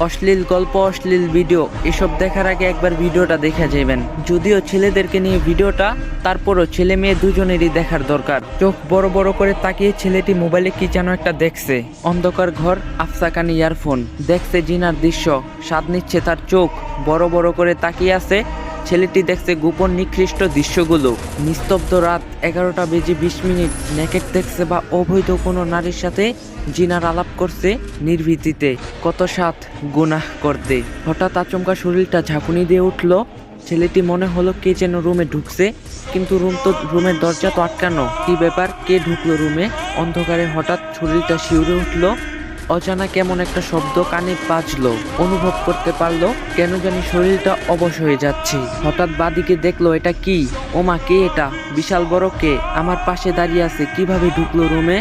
অশ্লীল গল্প, অশ্লীল ভিডিও এসব দেখার আগে একবার ভিডিওটা দেখে যাবেন। যদিও ছেলেদেরকে নিয়ে ভিডিওটা, তারপরও ছেলে মেয়ে দুজনেরই দেখার দরকার। চোখ বড় বড় করে তাকিয়ে ছেলেটি মোবাইলে কি যেন একটা দেখছে। অন্ধকার ঘর, আফসা কানে ইয়ারফোন, দেখছে জিনার দৃশ্য, স্বাদ নিচ্ছে তার চোখ। বড় বড় করে তাকিয়ে আছে ছেলেটি, দেখছে গোপন নিকৃষ্ট দৃশ্যগুলো। নিস্তব্ধ রাত 11:20 নেকেট দেখছে বা অবৈধ কোনো নারীর সাথে জিনার আলাপ করছে নির্ভীতিতে। কত সাথ গুনাহ করতে। হঠাৎ আচমকা শরীরটা ঝাঁকুনি দিয়ে উঠল। ছেলেটি মনে হলো কে যেন রুমে ঢুকছে, কিন্তু রুমের দরজা তো আটকানো। কি ব্যাপার, কে ঢুকলো রুমে? অন্ধকারে হঠাৎ শরীরটা শিউরে উঠল। অজানা কেমন একটা শব্দ কানে বাজলো। অনুভব করতে পারলো কেন জানি শরীরটা অবশ হয়ে যাচ্ছে। হঠাৎ বাদিকে দেখলো, এটা কি? ওমা, কে এটা? বিশাল বড় কে আমার পাশে দাঁড়িয়ে আছে? কিভাবে ঢুকলো রুমে?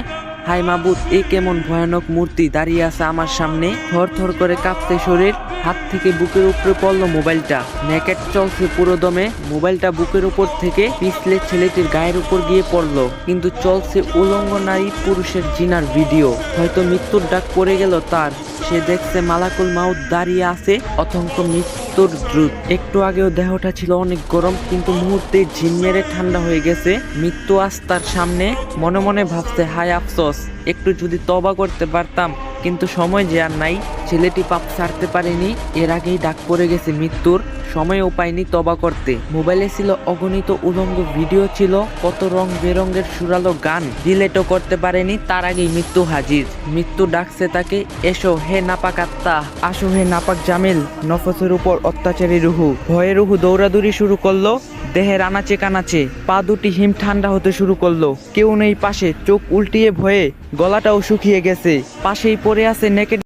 হাই মাবুদ, এই কেমন ভয়ানক মূর্তি দাঁড়িয়ে আছে আমার সামনে। থর থর করে কাঁপছে শরীর। হাত থেকে বুকের উপরে পড়লো মোবাইলটা। নেকেট চলছে পুরো দমে। মোবাইলটা বুকের উপর থেকে পিছলে ছেলেটির গায়ের উপর গিয়ে পড়লো, কিন্তু চলছে উলঙ্গ নারী পুরুষের জিনার ভিডিও। হয়তো মৃত্যুর ডাক পড়ে গেল তার। সে দেখছে মালাকুল মাউত দাঁড়িয়ে আছে অথঙ্ক মৃত্যুর দ্রুত। একটু আগেও দেহটা ছিল অনেক গরম, কিন্তু মুহূর্তে ঝিমমেরে ঠান্ডা হয়ে গেছে। মৃত্যু আজ তার সামনে। মনে মনে ভাবছে, হায় আফসোস, একটু যদি তওবা করতে পারতাম, কিন্তু সময় যে আর নাই। ছেলেটি পাপ ছাড়তে পারেনি, এর আগেই ডাক পড়ে গেছে মৃত্যুর। সময়ও পায়নি তওবা করতে। মোবাইলে ছিল অগণিত উলঙ্গ ভিডিও, ছিল কত রং বেরঙের সুরালো গান। ডিলেটও করতে পারেনি, তার আগেই মৃত্যু হাজির। মৃত্যু ডাকছে তাকে, এসো হে নাপাক আত্মা, আসো হে নাপাক জামিল, নফসের উপর অত্যাচারী রুহু। ভয়ে রুহু দৌড়াদৌড়ি শুরু করলো। দেহের আনাচে কানাচে পা দুটি হিম ঠান্ডা হতে শুরু করলো। কেউ নেই পাশে। চোখ উল্টিয়ে ভয়ে গলাটাও শুকিয়ে গেছে। পাশেই পড়ে আছে নেকেট